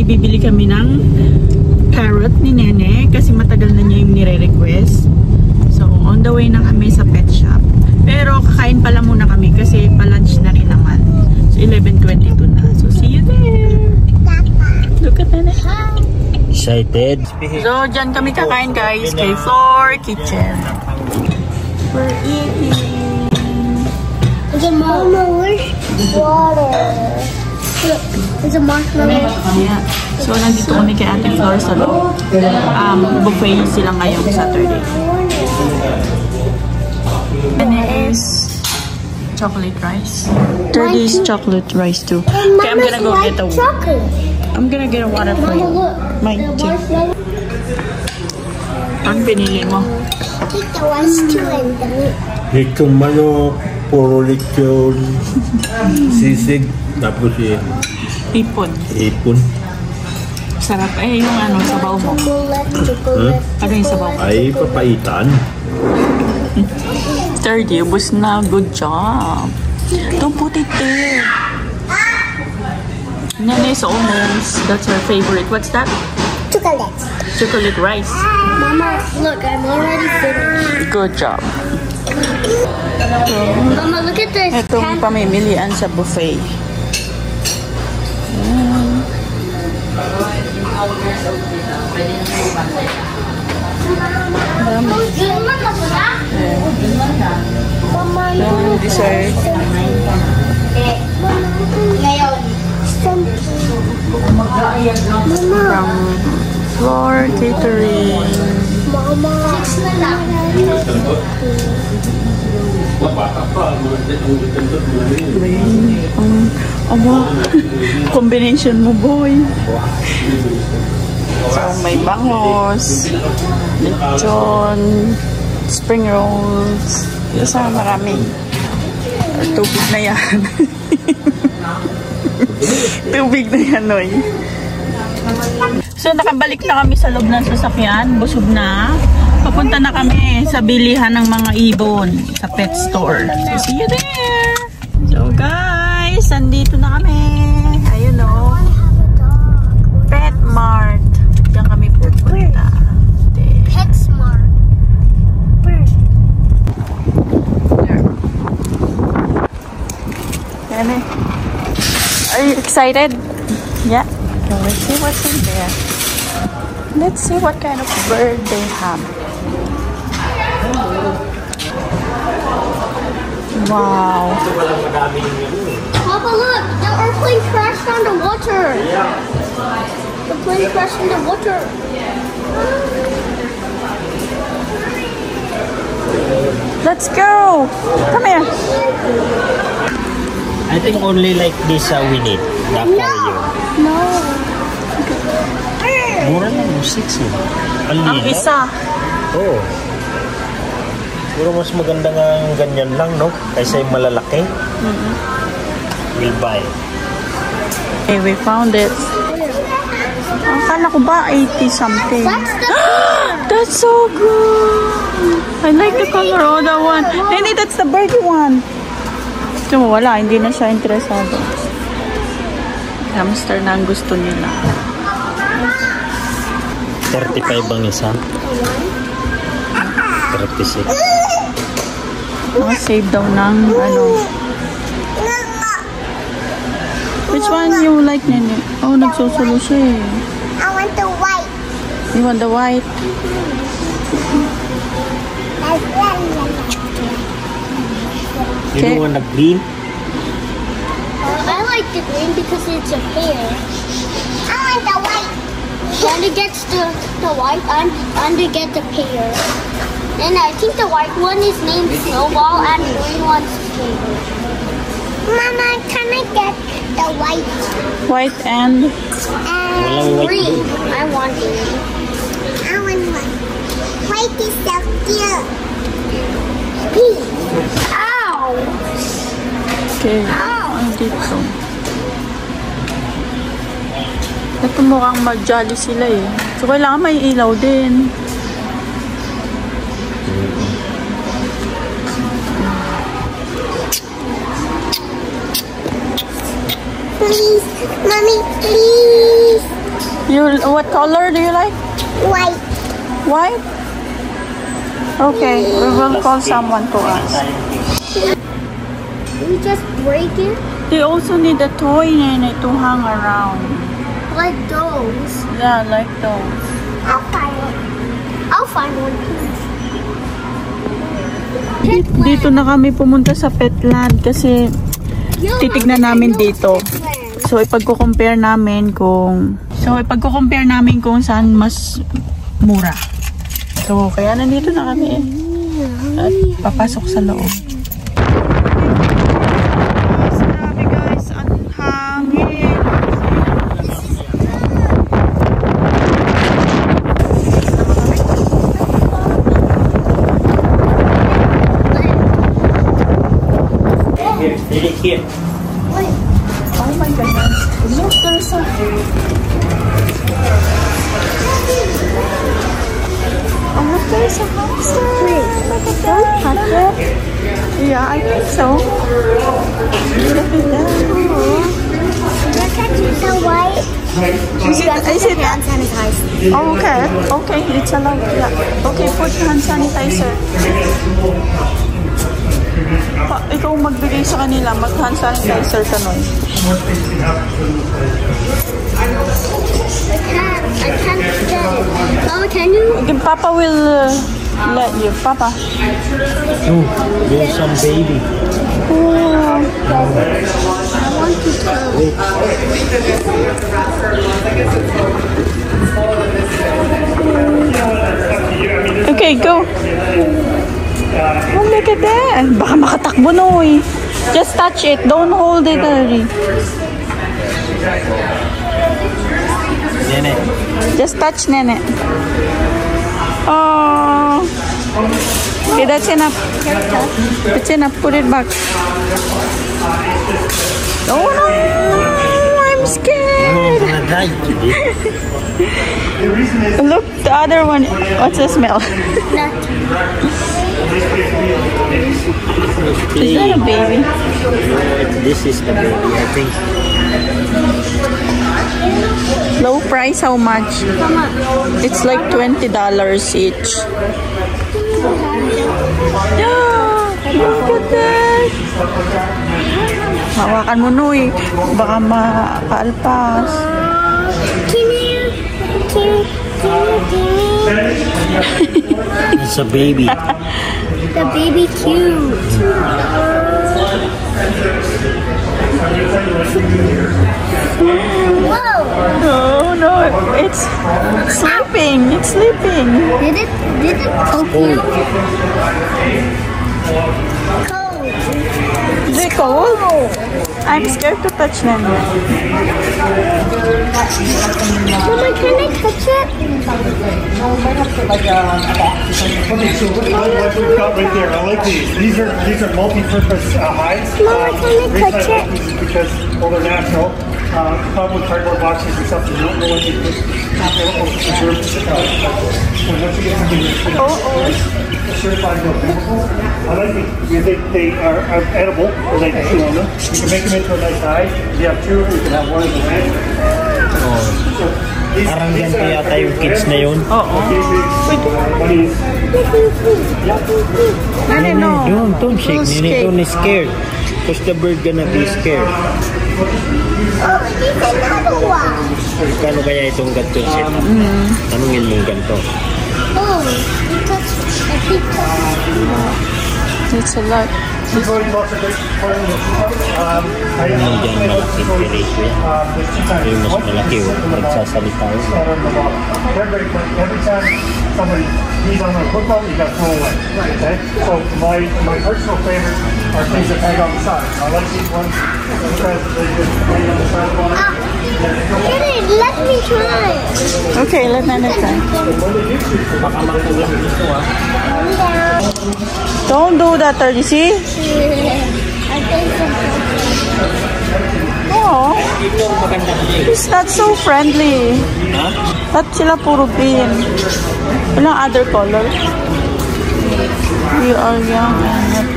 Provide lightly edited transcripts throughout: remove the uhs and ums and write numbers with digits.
bibili kami ng carrot ni Nene kasi matagal na niya yung nire-request. So, on the way na kami sa pet shop. Pero kakain pala muna kami kasi pa-lunch na rin naman. So, 11:22 na. So, see you there! Look at Nene. Excited? So, dyan kami kakain guys kay Floor Kitchen. We're eating. Mama, where's water? Look, there's a marshmallow. So, nandito kami kay Ate Flor sa loob. Buffet sila ngayong Saturday. And it is chocolate rice. Third is chocolate rice too. Okay, I'm gonna go get a chocolate. I'm gonna get a water for you. Mine too. Ang pinili mo? Take the rice too and then Lechong manok, puro lechon, sisig, tapos Ipon. ipon. Sarap. Eh, yung ano, sabaw mo. chocolate. Ano yung sabaw mo? Ay, papaitan. 30, ubus na. Good job. Don't put it there. Nene's almonds. That's her favorite. What's that? Chocolate. Chocolate rice. Mama, look, I'm already finished. Good job. Mama, look at this. Itong pamimilian sa buffet. Yung dessert. From Floor Catering. Combination mo, boy. So, may bangos, lechon, spring rolls. Ito marami. Tubig na yan. Tubig na yan, Noy. So, nakabalik na kami sa loob ng sasakyan. Busog na. Papunta na kami sa bilihan ng mga ibon sa pet store. So, see you there! So, guys, andito na kami. Ayun, o. Pet Mart. Diyan kami pupunta. PetSmart. There. Yan eh. Are you excited? Yeah. So, let's see what's in there. Let's see what kind of bird they have. Wow. Papa, look, the airplane crashed on the water. The plane crashed in the water. Let's go. Come here. I think only like this we need. The aquarium. No. Mura lang yung 6 eh. Ang isa. Oo. Puro mas maganda nga ganyan lang, no? Kaysa yung malalaki. We'll buy. Okay, we found it. Akala ko ba 80 something? That's so good. I like the color. Oh, that one. Hindi, that's the birdie one. Ito mo, wala. Hindi na siya interesado. Hamster na ang gusto nila. 35 ang isa. 36. Save daw ng ano. Which one you like, Nene? Oh, nagsusulo siya eh. I want the white. You want the white? You don't want the green? I like the green because it's a pear. I want the white. Andy gets the white and Andy gets the pear. And I think the white one is named Snowball and the green one's Pear. Mama, can I get the white? White and? Green. I want green. I want white. White is so cute. Pink. Ow! Okay. Dito. Ito mukhang mag-jolly sila eh. So, kailangan may ilaw din. Please, Mommy, please. What color do you like? White. White? Okay, we will call someone to us. We just break it They also need a toy Nene, to hang around. like those. Yeah, like those. I'll find one. I'll find one too. Dito na kami pumunta sa Petland kasi titignan namin dito. So ipagko-compare namin kung saan mas mura. So kaya nandito na kami at papasok sa loob. Grabe guys, ang hangin. Here. Oh my goodness. Look, there's a... Oh, look, there's a hamster. Look at that. Yeah, I think so. Look at that. Look at the white. Is it? Hand sanitizer. Oh, okay. Okay, it's allowed. Yeah. Okay, put hand sanitizer. Ikaw magbigay sa kanila, mag-hand sanitizer ka nun. I can't get it. Oh, can you? Papa will let you. Papa. Oh, there's some baby. Oh. I want to tell. Okay, go. Oh, look at that. Baka makatakbo, Noy. Just touch it. Don't hold it, Ari. Nene. Just touch, Nene. Oh. Okay, that's enough. That's enough. Put it back. Oh, no. I'm scared. I'm gonna die today. Look, the other one. What's the smell? Is that a baby? This is the baby, I think. Low price, how much? It's like $20 each. Yeah, look at that. Hawakan mo, Noy. Baka makaalpas. It's a baby. The baby cute. Whoa! Oh no, it's sleeping. It's sleeping. Did it poke you? Cold. Is it cold? I'm scared to touch them. Mama, can I touch it? Okay, so what we've got right there, I like these. These are multi-purpose hides. Mama, can I touch it? Because, well, they're natural. Come with cardboard boxes and stuff. You don't know what they put. So once you get something certified no chemicals, I like it because they are edible, or they can chew on them. You can make them into a nice hide. If you have two, you can have one as a head. Parang ganito yata yung kids na yun. Oo. Nene, no. Don't shake, Nene. Don't scared. Because the bird gonna be scared. Oh, there's another one. Kano kaya itong ganito set? Tanungin mong ganito. Oh, because I think It's a lot. Ano dyan malaki operation yan? Yung mas malaki o magsasalita yun. Every time somebody he's on a football, you got to throw away. Okay? So my personal favorites are things that hang on the side. I like these ones because they just hang on the side of the water. let me try. Okay, let Nene try. Baka makulang dito ah. Don't do that, Ardy. See? I think Oh, he's not so friendly. Ba't sila puro green? Walang other color? We are young and not...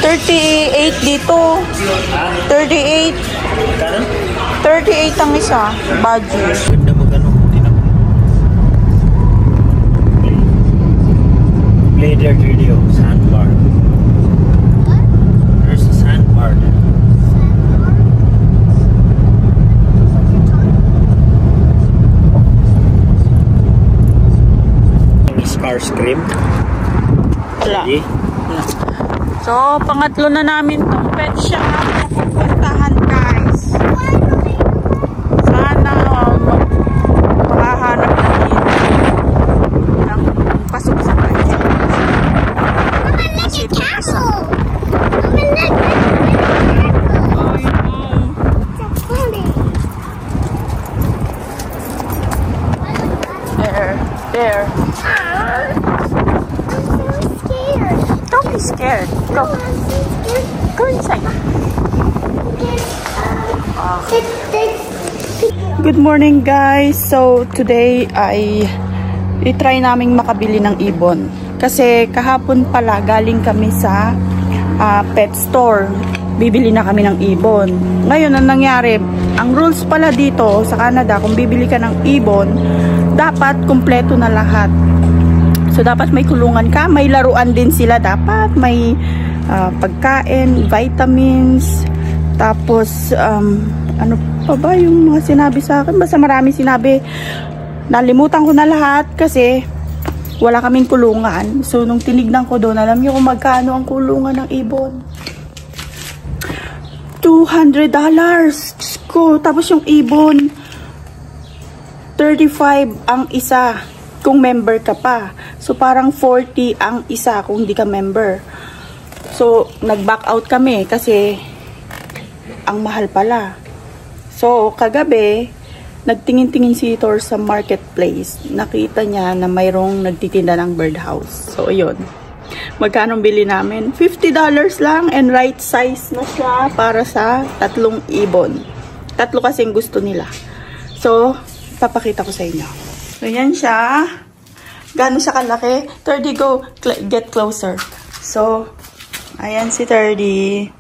$38 dito. 38. Kano? 38 ang isa. Budget. Ganda magano. Blader video. Sandbar. There's a sandbar there. Starscream. Wala. So, pangatlo na namin tong pet shop na pupuntahan, guys. Sana makahanap natin ng pasok sa guys. Kasi ito isa. There. Don't be scared. Go. Go inside. Good morning, guys. So, today ay i-try naming makabili ng ibon. Kasi kahapon pala galing kami sa pet store. Bibili na kami ng ibon. Ngayon, ang nangyari, ang rules pala dito sa Canada, kung bibili ka ng ibon, dapat kumpleto na lahat. So, dapat may kulungan ka, may laruan din sila, dapat may pagkain, vitamins, tapos, ano pa ba yung mga sinabi sa akin? Basta marami sinabi. Nalimutan ko na lahat kasi wala kaming kulungan. So, nung tinignan ko doon, alam niyo kung magkano ang kulungan ng ibon? $200. Ko. Tapos yung ibon, 35 ang isa kung member ka pa. So, parang 40 ang isa kung hindi ka member. So, nag-back out kami kasi ang mahal pala. So, kagabi, nagtingin-tingin si Thor sa marketplace. Nakita niya na mayroong nagtitinda ng birdhouse. So, yun. Magkano bili namin? $50 lang and right size na siya para sa 3 ibon. 3 kasing gusto nila. So, papakita ko sa inyo. So, yan siya. Gano'n siya kalaki? 30, go. Get closer. So, ayan si 30.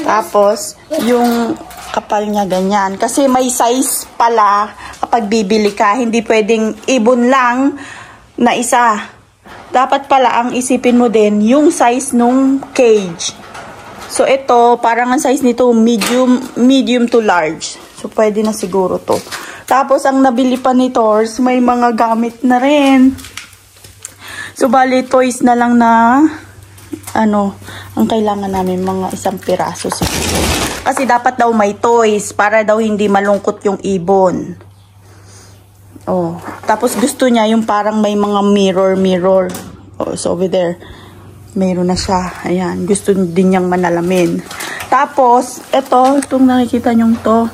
Tapos, yung kapal niya ganyan. Kasi may size pala kapag bibili ka. Hindi pwedeng ibon lang na isa. Dapat pala ang isipin mo din yung size nung cage. So, ito, parang ang size nito medium to large. So, pwede na siguro to. Tapos, ang nabili pa ni Tors, may mga gamit na rin. So, bali, toys na lang na, ang kailangan namin, mga 1 piraso siguro. Kasi dapat daw may toys, para daw hindi malungkot yung ibon. Oh, tapos gusto niya yung parang may mga mirror. Oh, so over there, mayroon na siya. Ayan, gusto din niyang manalamin. Tapos, itong nakikita niyong to.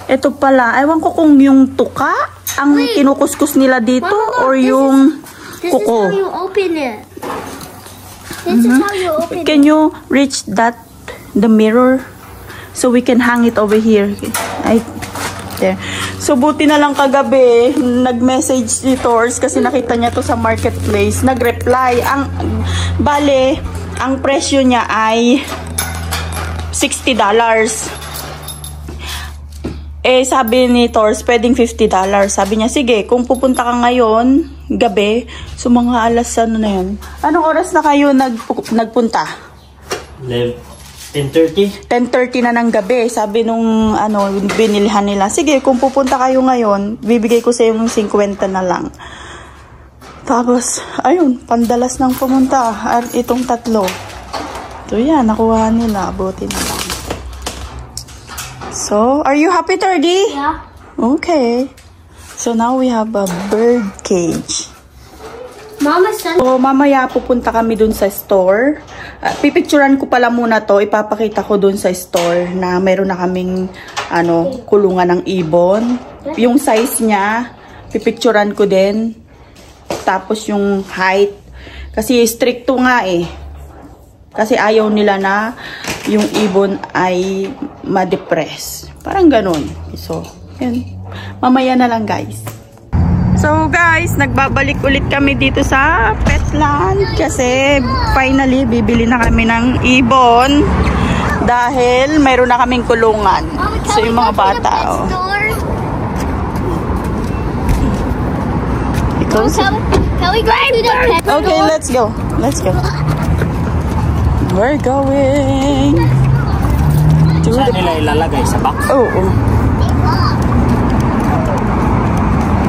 Ito pala, ewan ko kung yung tuka ang kinukuskus nila dito, Mama, or yung kuko. This is how you open it. This is how you open it. Can you reach the mirror? So we can hang it over here. There. So, buti na lang kagabi, nag-message si Tors kasi nakita niya to sa marketplace. Nag-reply. Bale, ang presyo niya ay $60. Eh, sabi ni Tors, pwedeng $50. Sabi niya, sige, kung pupunta ka ngayon, gabi, so mga alas na yun. Anong oras na kayo nagpunta? 10:30 na ng gabi. Sabi nung binilihan nila, sige, kung pupunta kayo ngayon, bibigay ko sa iyo ng 50 na lang. Tapos, ayun, pandalas nang pumunta. At itong 3. So, yan, nakuha nila. Buti na lang. So, are you happy, Turdy? Yeah. Okay. So, now we have a bird cage. Mama said... So, mamaya pupunta kami dun sa store. Pipicturan ko pala muna to. Ipapakita ko dun sa store na mayroon na kaming kulungan ng ibon. Yung size niya, pipicturan ko din. Tapos yung height. Kasi stricto nga eh. Kasi ayaw nila na yung ibon ay ma-depress. Parang ganun. So, yun. Mamaya na lang, guys. So guys, nagbabalik ulit kami dito sa Petland kasi finally bibili na kami ng ibon dahil mayroon na kaming kulungan. So yung mga bata, oh. Can we go to the pet store? Okay, let's go. Let's go. We're going to Saan nila ilalagay? Sa box? Oh, oh.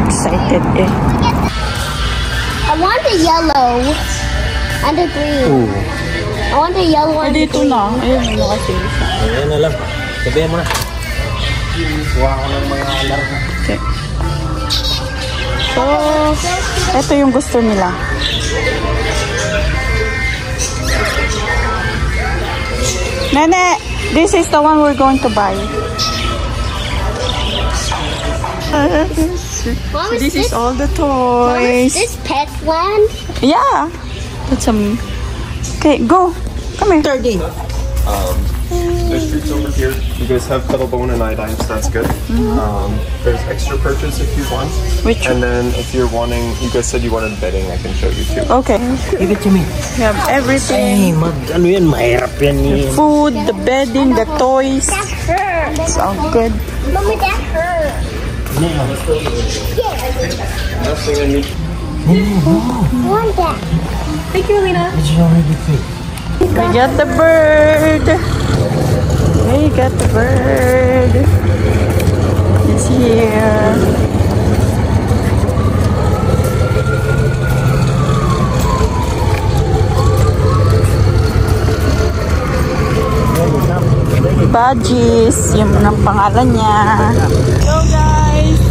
Excited eh. I want the yellow and the green. Oo. I want the yellow and the Dito green. na. Ayun, nakasili siya. Ayan na lang. Sabihin mo na. Kuha ko ng mga alarm. Okay. So, ito yung gusto nila. Nene, this is the one we're going to buy. Mom, This is all the Mom, is toys. this Petland? Yeah. That's some. Okay, go. Come here. 30. There's treats over here. You guys have kettle bone and iodine, so that's good. There's extra purchase if you want. Which? And then if you're wanting, you guys said you wanted bedding, I can show you too. Okay. Give it to me. We have everything. Ay, ano yan? Mahirap yan. Food, the bedding, the toys. That hurts. It's all good. Mommy, that hurts. Nothing I need. I want that. Thank you, Lena. It's already fake. We got the bird. We got the bird. It's here. Badges, yung ng pangalan niya. So guys,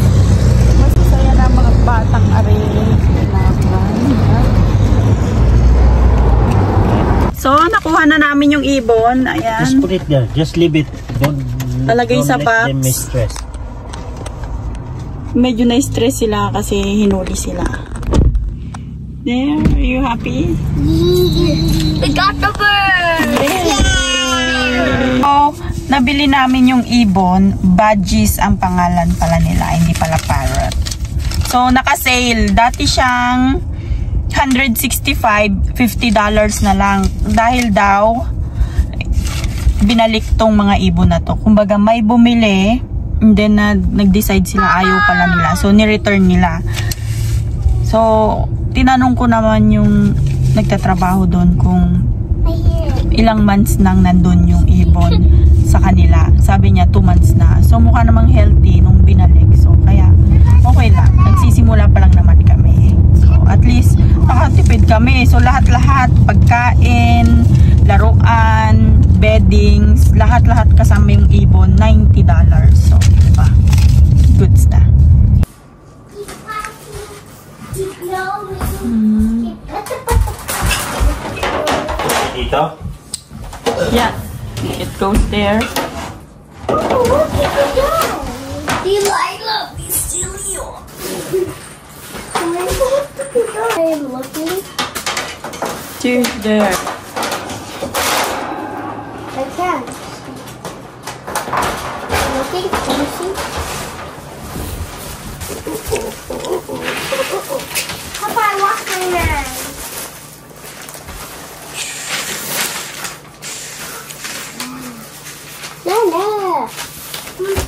masasaya na mga batang ari. So, nakuha na namin yung ibon. Ayan. Just put it there. Just leave it. Talagay sa let box. them stress. Medyo na-stress sila kasi hinuli sila. There, are you happy? We got the bird. So, nabili namin yung ibon. Badges ang pangalan pala nila, hindi pala parrot. So, naka-sale. Dati siyang $165, $50 na lang. Dahil daw, binalik tong mga ibon na to. Kumbaga, may bumili, and then nag-decide sila ayaw pala nila. So, ni-return nila. So, tinanong ko naman yung nagtatrabaho doon kung ilang months nang nandun yung ibon sa kanila. Sabi niya 2 months na. So mukha namang healthy nung binalik. So kaya okay lang. Nagsisimula pa lang naman kami. So at least nakatipid kami. So lahat-lahat, pagkain, laruan, beddings, lahat-lahat kasama yung ibon, $90. So diba? Goods na. Dito? Yeah. It goes there. Oh, look at the dog. Delilah, be still. I am looking. Cheers there. I can't. Looking, can you see? Papa, I wash my hands. No.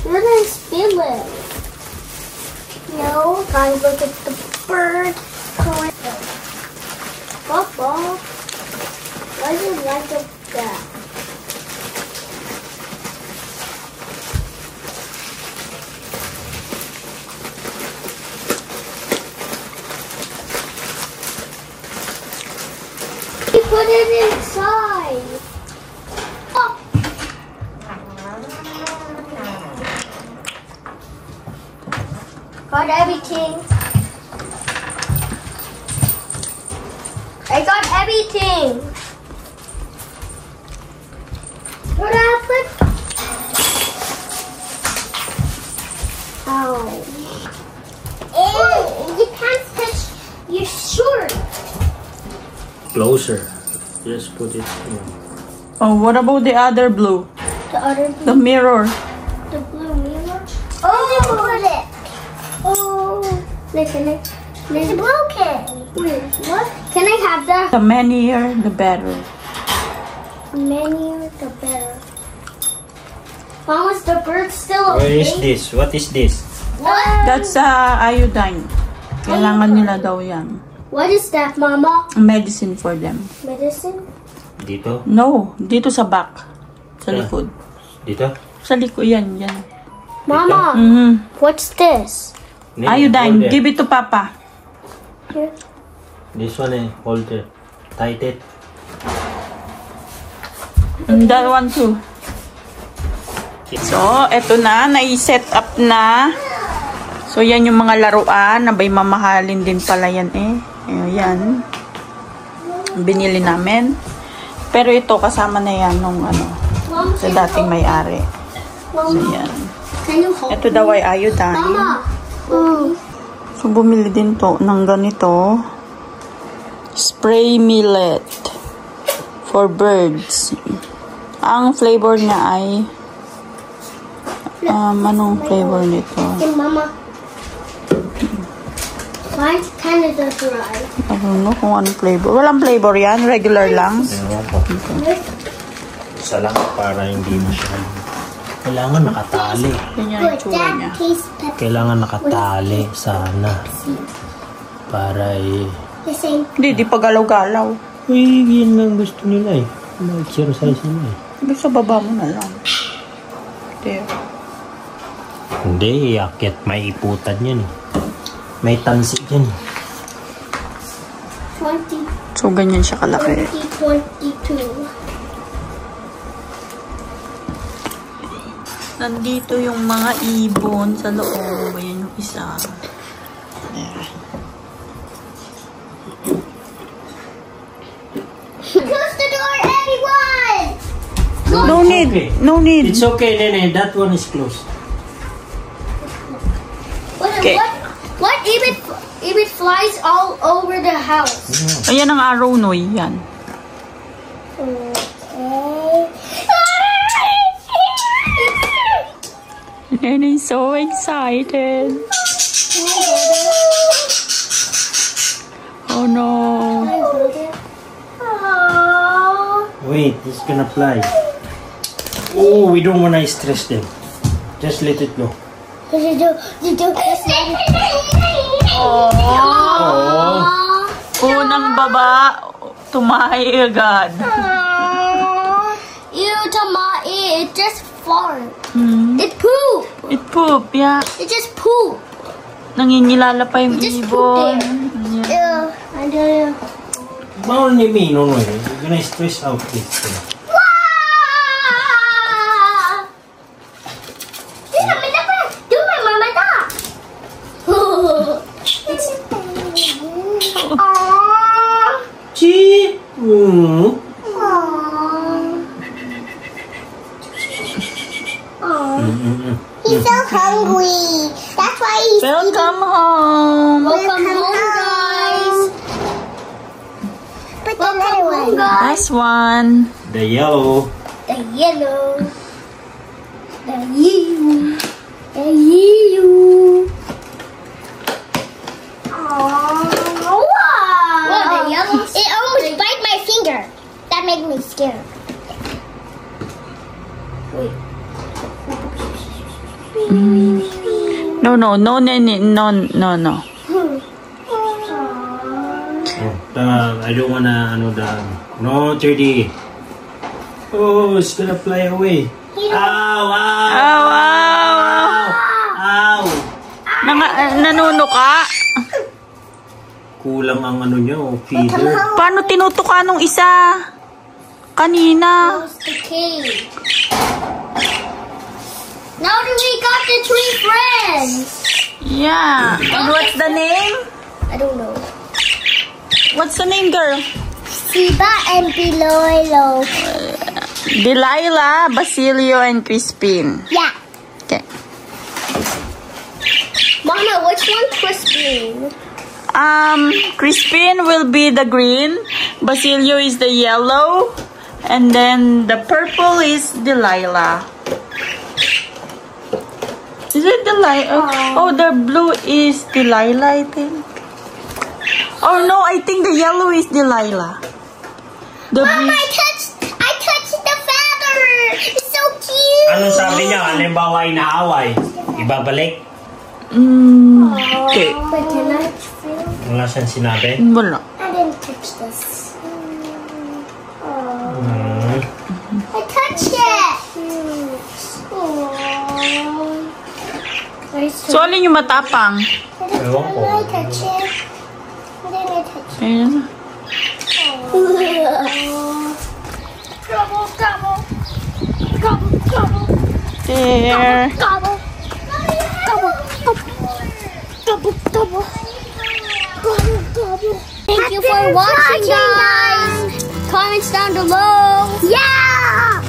You're gonna spill it. No, guys, look at the bird. Papa, why is it like that? You put it inside. Oh. Got everything. I got everything. What happened? Oh. And you can't touch your shirt. Closer. Just put it in. Oh, what about the other blue? The other The mirror. the blue mirror. Oh, put it. Oh, It's broken. Wait, what? Can I have that? The manier, the better. Many the better. Mom, is the bird still Where okay? is this? What is this? What? That's iodine. Kailangan nila daw yan. What is that, Mama? Medicine for them. Medicine? Dito? No, dito sa back. Sa likod. Dito? Sa likod, yan. Mama, what's this? Iodine, give it to Papa. Here. This one hold it. Tight it. And that one too. So, eto na. Nai-set up na. So, yan yung mga laruan. Nabay mamahalin din pala yan eh. Ayan. Binili namin. Pero ito, kasama na yan nung ano, sa dating may-ari. So, yan. Can you hold Ito daw ay iodine. Mama. So, bumili din to ng ganito. Spray millet for birds. Ang flavor niya ay anong flavor nito? Hey, Mama. Mine's Canada Dry. I don't know kung anong flavor. Walang flavor yan. Regular lang. Ewan ko. Isa lang para hindi masyado. Kailangan nakatali. Yan yung itsura niya. That tastes pepper. Kailangan nakatali sana. Para The same. Hindi, di pa galaw-galaw. Uy, yun lang gusto nila eh. Mag-exercise nila eh. Ibig sa baba mo na lang. There. Hindi, yakit. May iputan yan eh. May tansi yan eh. 20, So, ganyan siya kalaki. 2022. Nandito yung mga ibon sa loob. Ayan yung isa. There. Close the door, everyone! No need. Okay. No need. It's okay, Nene. That one is closed. Okay. What if it flies all over the house? Ayan ang arrow, Noy. Yan. And he's so excited. Oh no. Wait, it's gonna fly. Oh, we don't wanna stress them. Just let it go. Unang baba, tumahay agad. Ew, Tamae, it just farted. Hmm. It poop. It poop, yeah. It just poop. Nangingilala pa yung Just ibon. poop Ew, I don't know. Bawal ni me, no. You're gonna stress out this thing. Gee. He's so hungry. That's why he's Welcome home. Welcome home, guys. But welcome home, guys. Last one. The yellow. The yellow. The yellow. The yellow. Oh, wow. The yellow. It almost bite my finger. That made me scared. Wait. No. I don't wanna no 30. Oh, it's gonna fly away. Ow! Ow! Nanuno ka? Kulang ang niya, feeder. Paano tinutuka nung isa? Kanina. Close the cage. Now that we got the 3 friends. Yeah. And what's the name? I don't know. What's the name, girl? Siba and Biloilo. Delilah, Basilio, and Crispin. Yeah. Okay. Mama, which one Crispin? Crispin will be the green. Basilio is the yellow. And then the purple is Delilah. Is it Delilah? Oh, the blue is Delilah, I think. Oh no, I think the yellow is Delilah. The Mom, blue. I touched the feather. It's so cute. Ano sabi niya? Halimbawa ay naaway, ibabalik? Okay. But can I feel? Wala siyang sinabi? Wala. I didn't touch this. I touched it. So, alin yung matapang? Ewan ko. I touch it. And then I touch it. Ayun. Gobble, gobble. Gobble, gobble. There. Gobble. Gobble, gobble. Gobble, gobble. Gobble, gobble. Thank you for watching, guys. Comments down below. Yeah!